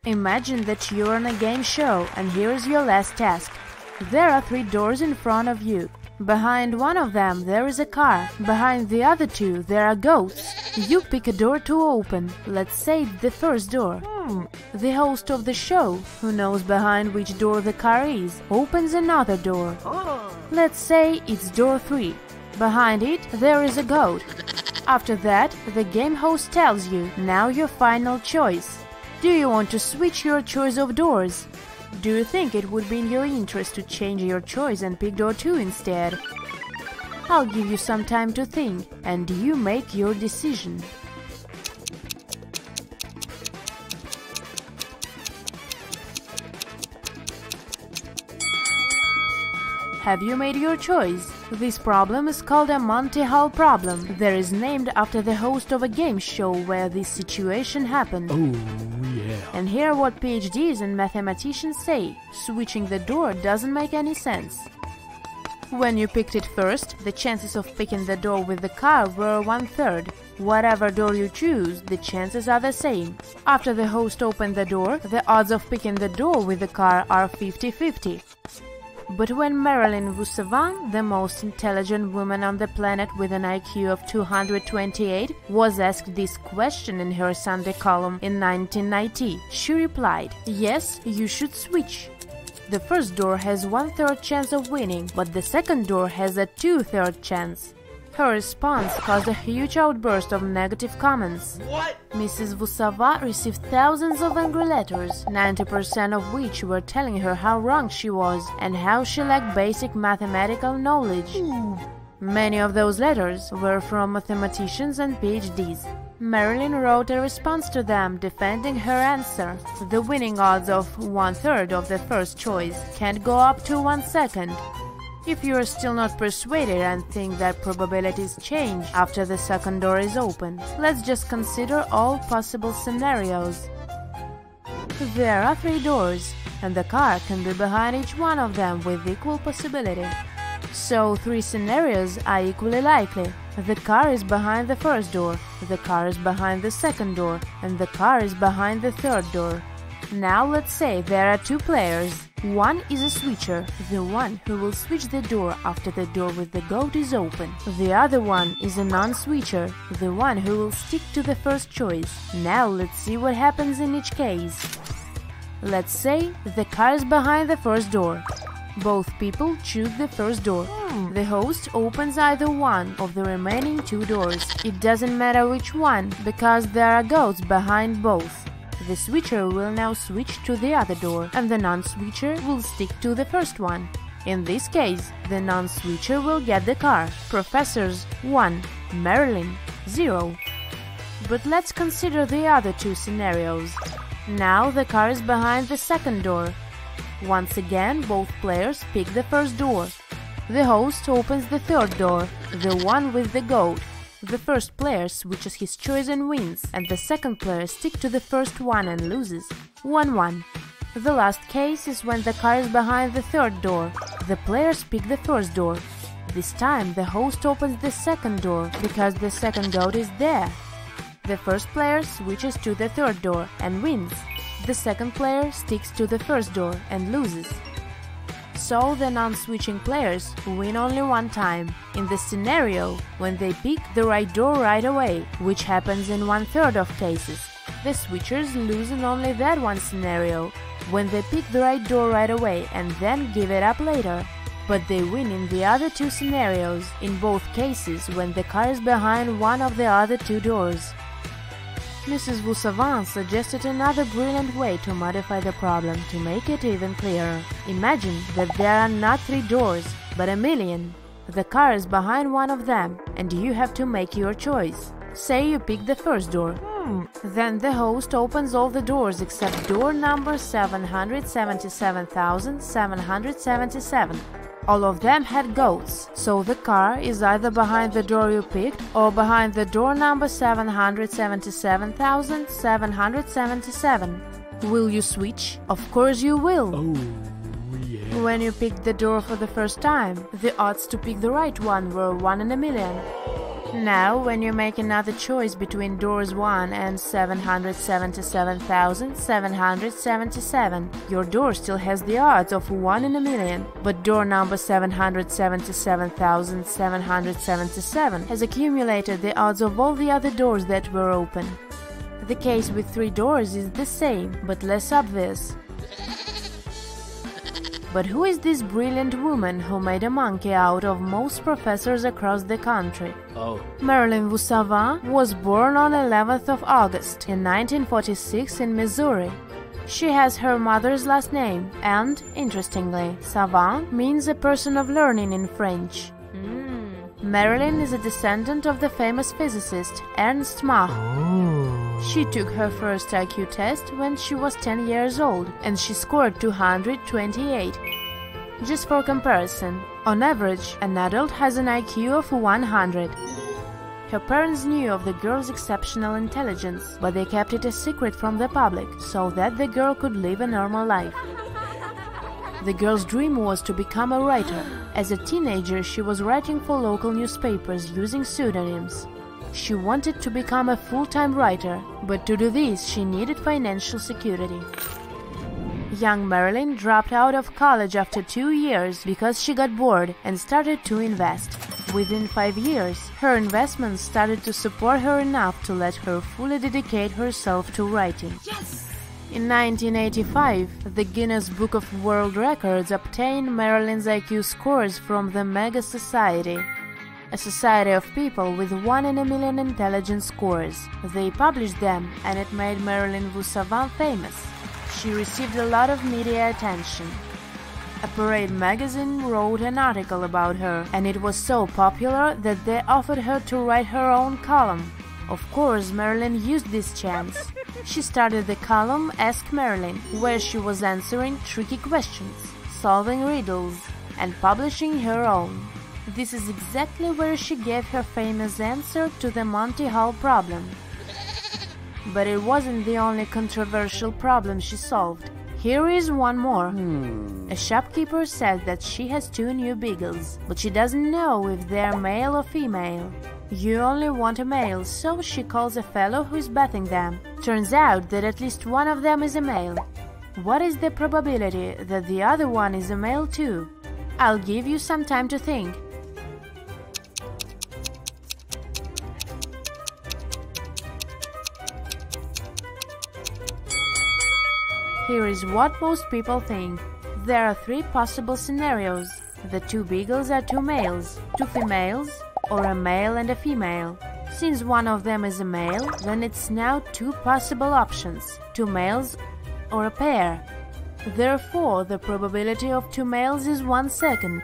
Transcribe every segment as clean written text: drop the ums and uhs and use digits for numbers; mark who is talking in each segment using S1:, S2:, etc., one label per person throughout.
S1: Imagine that you're on a game show and here's your last task. There are 3 doors in front of you. Behind one of them there is a car, behind the other 2 there are goats. You pick a door to open, let's say the first door. The host of the show, who knows behind which door the car is, opens another door. Let's say it's door 3. Behind it there is a goat. After that, the game host tells you, now your final choice. Do you want to switch your choice of doors? Do you think it would be in your interest to change your choice and pick door 2 instead? I'll give you some time to think, and you make your decision. Have you made your choice? This problem is called a Monty Hall problem. There is named after the host of a game show where this situation happened.
S2: Oh, yeah.
S1: And here what PhDs and mathematicians say. Switching the door doesn't make any sense. When you picked it first, the chances of picking the door with the car were 1/3. Whatever door you choose, the chances are the same. After the host opened the door, the odds of picking the door with the car are 50-50. But when Marilyn Savant, the most intelligent woman on the planet with an IQ of 228, was asked this question in her Sunday column in 1990, she replied, "Yes, you should switch. The first door has 1/3 chance of winning, but the second door has a 2/3 chance." Her response caused a huge outburst of negative comments.
S2: What?
S1: Mrs. Vusava received thousands of angry letters, 90% of which were telling her how wrong she was and how she lacked basic mathematical knowledge. Many of those letters were from mathematicians and PhDs. Marilyn wrote a response to them defending her answer. The winning odds of 1/3 of the first choice can't go up to 1/2. If you are still not persuaded and think that probabilities change after the second door is open, let's just consider all possible scenarios. There are 3 doors, and the car can be behind each one of them with equal possibility. So 3 scenarios are equally likely. The car is behind the first door, the car is behind the second door, and the car is behind the third door. Now let's say there are 2 players. One is a switcher, the one who will switch the door after the door with the goat is open. The other one is a non-switcher, the one who will stick to the first choice. Now let's see what happens in each case. Let's say the car is behind the first door. Both people choose the first door. The host opens either one of the remaining 2 doors. It doesn't matter which one, because there are goats behind both. The switcher will now switch to the other door, and the non-switcher will stick to the first one. In this case, the non-switcher will get the car. Professors 1, Marilyn 0. But let's consider the other 2 scenarios. Now the car is behind the second door. Once again, both players pick the first door. The host opens the third door, the one with the goat. The first player switches his choice and wins, and the second player sticks to the first one and loses. 1-1. The last case is when the car is behind the third door. The players pick the first door. This time the host opens the second door, because the second goat is there. The first player switches to the third door and wins. The second player sticks to the first door and loses. So the non-switching players win only one time, in the scenario when they pick the right door right away, which happens in 1/3 of cases. The switchers lose in only that one scenario, when they pick the right door right away and then give it up later. But they win in the other 2 scenarios, in both cases when the car is behind one of the other 2 doors. Mrs. Savant suggested another brilliant way to modify the problem to make it even clearer. Imagine that there are not 3 doors, but 1,000,000. The car is behind one of them, and you have to make your choice. Say you pick the first door. Then the host opens all the doors except door number 777,777. All of them had goats, so the car is either behind the door you picked or behind the door number 777,777. Will you switch? Of course you will.
S2: Oh, yeah.
S1: When you picked the door for the first time, the odds to pick the right one were 1 in 1,000,000. Now, when you make another choice between doors 1 and 777,777, your door still has the odds of 1 in a million, but door number 777,777 has accumulated the odds of all the other doors that were open. The case with 3 doors is the same, but less obvious. But who is this brilliant woman who made a monkey out of most professors across the country? Marilyn Savant was born on 11th of August in 1946 in Missouri. She has her mother's last name and, interestingly, Savant means a person of learning in French. Marilyn is a descendant of the famous physicist Ernst Mach. She took her first IQ test when she was 10 years old and she scored 228. Just for comparison, on average, an adult has an IQ of 100. Her parents knew of the girl's exceptional intelligence, but they kept it a secret from the public so that the girl could live a normal life. The girl's dream was to become a writer. As a teenager, she was writing for local newspapers using pseudonyms. She wanted to become a full-time writer, but to do this, she needed financial security. Young Marilyn dropped out of college after 2 years because she got bored and started to invest. Within 5 years, her investments started to support her enough to let her fully dedicate herself to writing. Yes! In 1985, the Guinness Book of World Records obtained Marilyn's IQ scores from the Mega Society, a society of people with 1 in a million intelligence scores. They published them, and it made Marilyn Savant famous. She received a lot of media attention. A Parade magazine wrote an article about her, and it was so popular that they offered her to write her own column. Of course, Marilyn used this chance. She started the column Ask Marilyn, where she was answering tricky questions, solving riddles, and publishing her own. This is exactly where she gave her famous answer to the Monty Hall problem. But it wasn't the only controversial problem she solved. Here is one more. A shopkeeper said that she has 2 new beagles, but she doesn't know if they're male or female. You only want a male, so she calls a fellow who is bathing them. Turns out that at least one of them is a male. What is the probability that the other one is a male too? I'll give you some time to think. Here is what most people think. There are 3 possible scenarios. The 2 beagles are 2 males, 2 females, or a male and a female. Since one of them is a male, then it's now 2 possible options, 2 males or a pair. Therefore, the probability of 2 males is 1/2.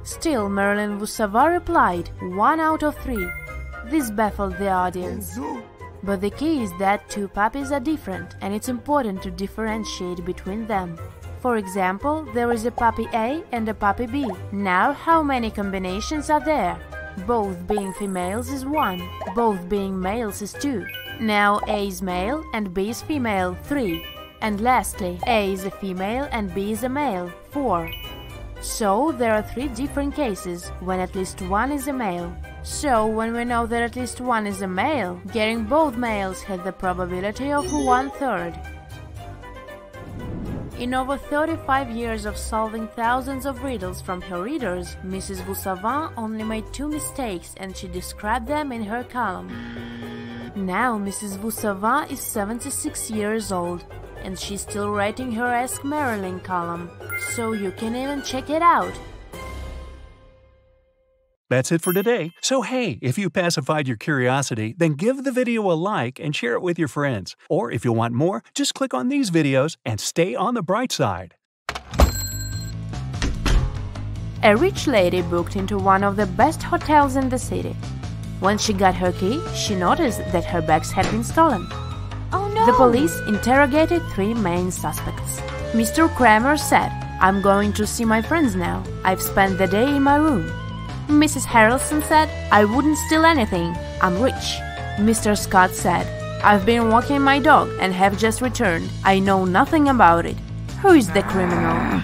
S1: Still, Marilyn Savant replied, 1 out of 3. This baffled the audience. But the key is that 2 puppies are different, and it's important to differentiate between them. For example, there is a puppy A and a puppy B. Now, how many combinations are there? Both being females is 1, both being males is 2. Now A is male and B is female, 3. And lastly, A is a female and B is a male, 4. So there are 3 different cases when at least one is a male. So when we know that at least one is a male, getting both males has the probability of 1/3. In over 35 years of solving thousands of riddles from her readers, Mrs. Savant only made 2 mistakes and she described them in her column. Now Mrs. Savant is 76 years old and she's still writing her Ask Marilyn column, so you can even check it out.
S3: That's it for today. So hey, if you pacified your curiosity, then give the video a like and share it with your friends. Or if you want more, just click on these videos and stay on the bright side.
S1: A rich lady booked into one of the best hotels in the city. When she got her key, she noticed that her bags had been stolen.
S4: Oh no!
S1: The police interrogated 3 main suspects. Mr. Kramer said, "I'm going to see my friends now. I've spent the day in my room." Mrs. Harrelson said, "I wouldn't steal anything. I'm rich." Mr. Scott said, "I've been walking my dog and have just returned. I know nothing about it." Who is the criminal?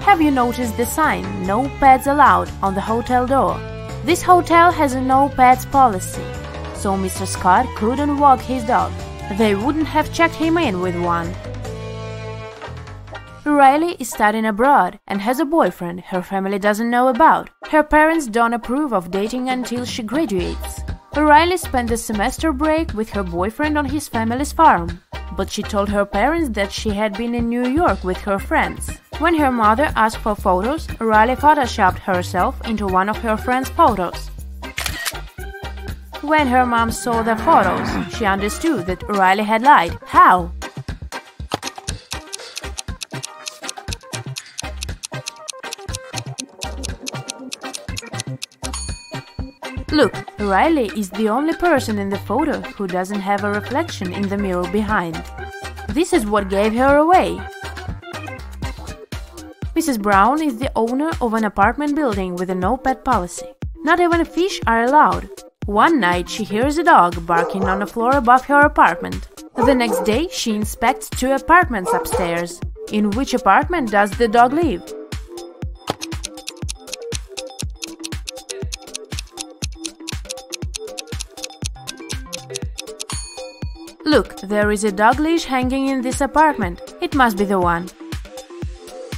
S1: Have you noticed the sign, "No pets allowed," on the hotel door? This hotel has a no pets policy, so Mr. Scott couldn't walk his dog. They wouldn't have checked him in with one. Riley is studying abroad and has a boyfriend her family doesn't know about. Her parents don't approve of dating until she graduates. Riley spent the semester break with her boyfriend on his family's farm, but she told her parents that she had been in New York with her friends. When her mother asked for photos, Riley photoshopped herself into one of her friends' photos. When her mom saw the photos, she understood that Riley had lied. How? Look, Riley is the only person in the photo who doesn't have a reflection in the mirror behind. This is what gave her away. Mrs. Brown is the owner of an apartment building with a no-pet policy. Not even fish are allowed. One night she hears a dog barking on the floor above her apartment. The next day she inspects 2 apartments upstairs. In which apartment does the dog live? Look, there is a dog leash hanging in this apartment. It must be the one.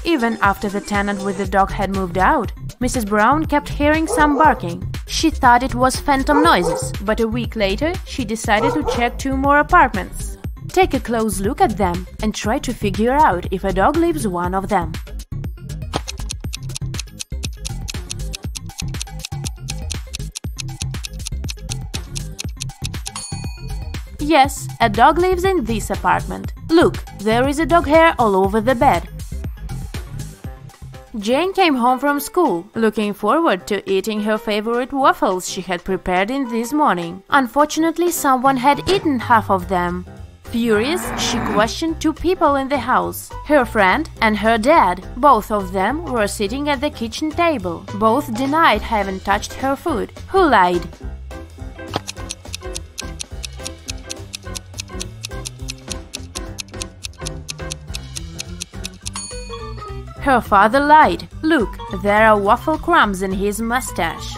S1: Even after the tenant with the dog had moved out, Mrs. Brown kept hearing some barking. She thought it was phantom noises, but a week later she decided to check 2 more apartments. Take a close look at them and try to figure out if a dog lives one of them. Yes, a dog lives in this apartment. Look, there is a dog hair all over the bed. Jane came home from school, looking forward to eating her favorite waffles she had prepared in this morning. Unfortunately, someone had eaten half of them. Furious, she questioned 2 people in the house, her friend and her dad. Both of them were sitting at the kitchen table. Both denied having touched her food. Who lied? Her father lied. Look, there are waffle crumbs in his mustache.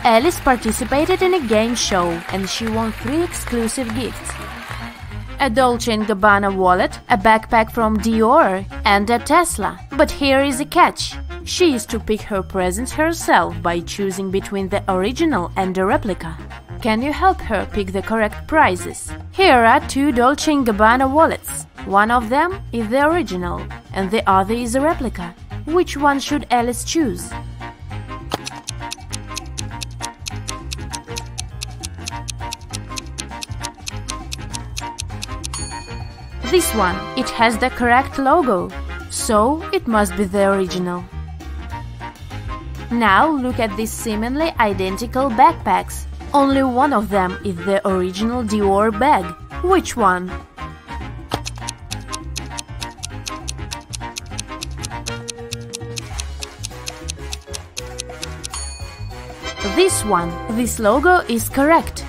S1: Alice participated in a game show and she won 3 exclusive gifts: a Dolce & Gabbana wallet, a backpack from Dior, and a Tesla. But here is a catch. She is to pick her presents herself by choosing between the original and the replica. Can you help her pick the correct prizes? Here are 2 Dolce & Gabbana wallets. One of them is the original and the other is a replica. Which one should Alice choose? This one, it has the correct logo, so it must be the original. Now look at these seemingly identical backpacks. Only one of them is the original Dior bag. Which one? This one. This logo is correct.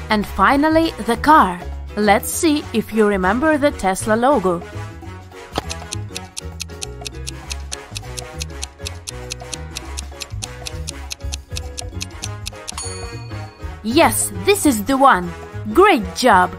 S1: And finally, the car. Let's see if you remember the Tesla logo. Yes, this is the one. Great job!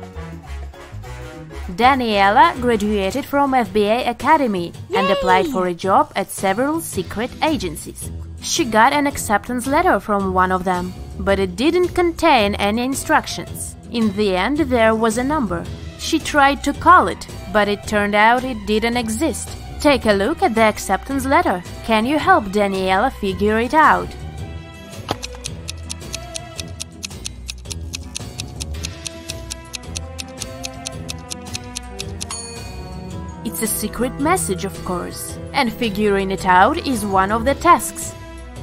S1: Daniela graduated from FBA Academy and applied for a job at several secret agencies. She got an acceptance letter from one of them, but it didn't contain any instructions. In the end, there was a number. She tried to call it, but it turned out it didn't exist. Take a look at the acceptance letter. Can you help Daniela figure it out? It's a secret message, of course, and figuring it out is one of the tasks.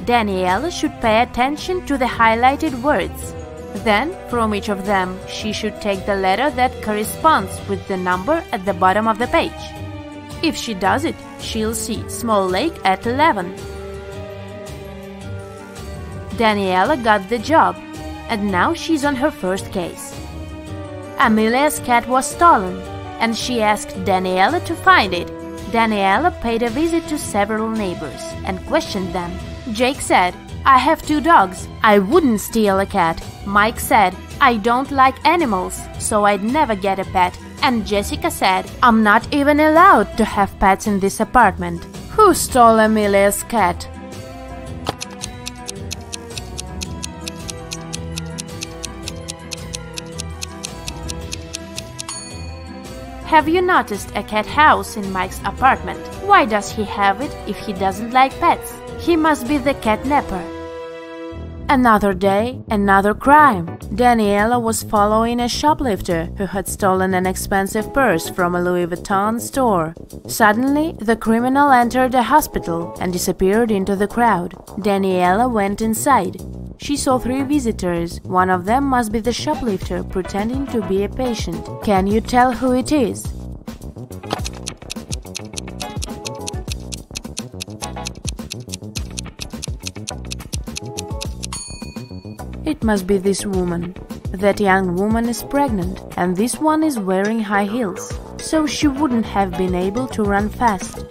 S1: Daniela should pay attention to the highlighted words. Then, from each of them, she should take the letter that corresponds with the number at the bottom of the page. If she does it, she'll see Small Lake at 11. Daniela got the job, and now she's on her first case. Amelia's cat was stolen, and she asked Daniela to find it. Daniela paid a visit to several neighbors and questioned them. Jake said, "I have 2 dogs. I wouldn't steal a cat." Mike said, "I don't like animals, so I'd never get a pet." And Jessica said, "I'm not even allowed to have pets in this apartment." Who stole Amelia's cat? Have you noticed a cat house in Mike's apartment? Why does he have it if he doesn't like pets? He must be the catnapper. Another day, another crime. Daniela was following a shoplifter who had stolen an expensive purse from a Louis Vuitton store. Suddenly, the criminal entered a hospital and disappeared into the crowd. Daniela went inside. She saw 3 visitors. One of them must be the shoplifter pretending to be a patient. Can you tell who it is? It must be this woman. That young woman is pregnant, and this one is wearing high heels, so she wouldn't have been able to run fast.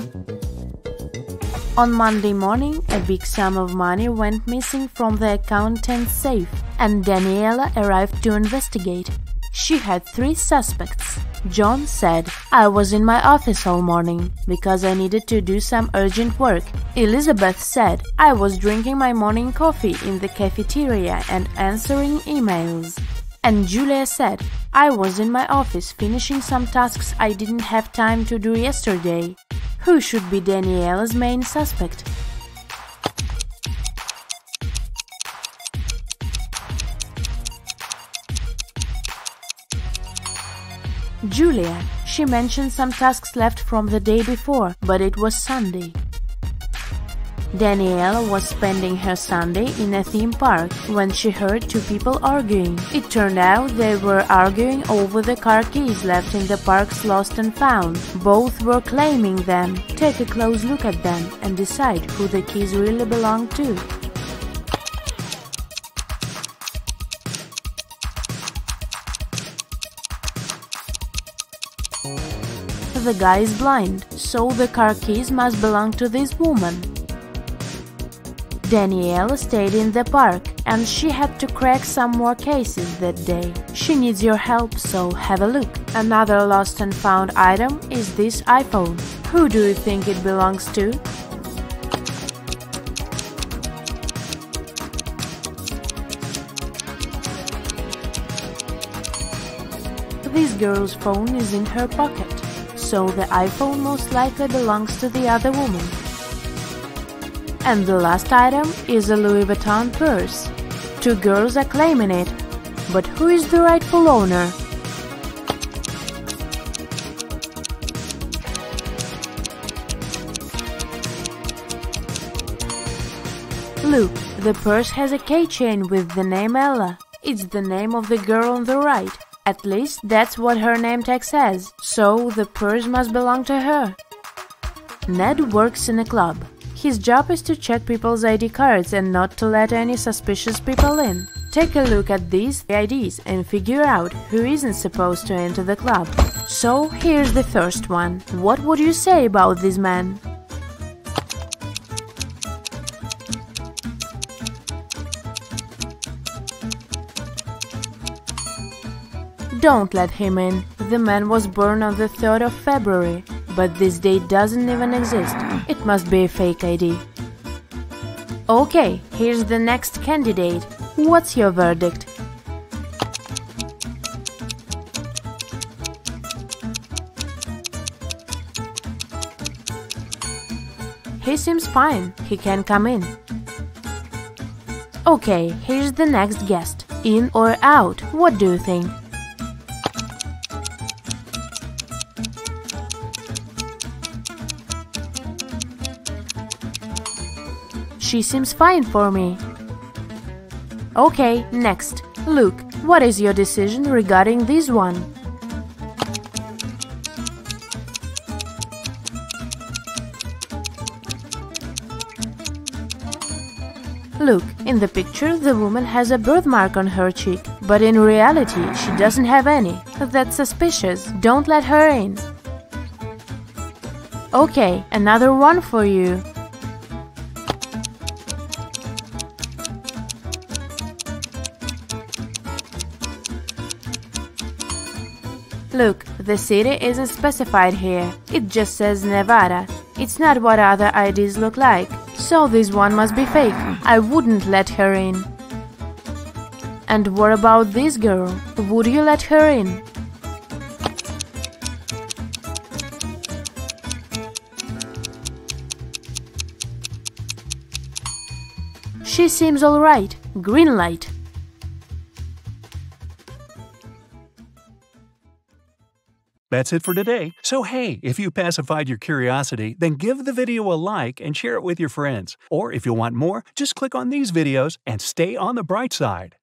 S1: On Monday morning, a big sum of money went missing from the accountant's safe, and Daniela arrived to investigate. She had 3 suspects. John said, "I was in my office all morning because I needed to do some urgent work." Elizabeth said, "I was drinking my morning coffee in the cafeteria and answering emails." And Julia said, "I was in my office finishing some tasks I didn't have time to do yesterday." Who should be Daniela's main suspect? Julia. She mentioned some tasks left from the day before, but it was Sunday. Daniela was spending her Sunday in a theme park when she heard 2 people arguing. It turned out they were arguing over the car keys left in the park's lost and found. Both were claiming them. Take a close look at them and decide who the keys really belong to. The guy is blind, so the car keys must belong to this woman. Daniela stayed in the park, and she had to crack some more cases that day. She needs your help, so have a look. Another lost and found item is this iPhone. Who do you think it belongs to? This girl's phone is in her pocket, so the iPhone most likely belongs to the other woman. And the last item is a Louis Vuitton purse. 2 girls are claiming it, but who is the rightful owner? Look, the purse has a keychain with the name Ella. It's the name of the girl on the right. At least that's what her name tag says, so the purse must belong to her. Ned works in a club. His job is to check people's ID cards and not to let any suspicious people in. Take a look at these IDs and figure out who isn't supposed to enter the club. So here's the first one. What would you say about this man? Don't let him in. The man was born on the 3rd of February, but this date doesn't even exist. It must be a fake ID. Okay, here's the next candidate. What's your verdict? He seems fine. He can come in. Okay, here's the next guest. In or out? What do you think? She seems fine for me. Okay, next. Look, what is your decision regarding this one? Look, in the picture the woman has a birthmark on her cheek, but in reality she doesn't have any. That's suspicious. Don't let her in. Okay, another one for you. Look, the city isn't specified here. It just says Nevada. It's not what other IDs look like. So this one must be fake. I wouldn't let her in. And what about this girl? Would you let her in? She seems alright. Green light.
S3: That's it for today. So hey, if you pacified your curiosity, then give the video a like and share it with your friends. Or if you want more, just click on these videos and stay on the bright side.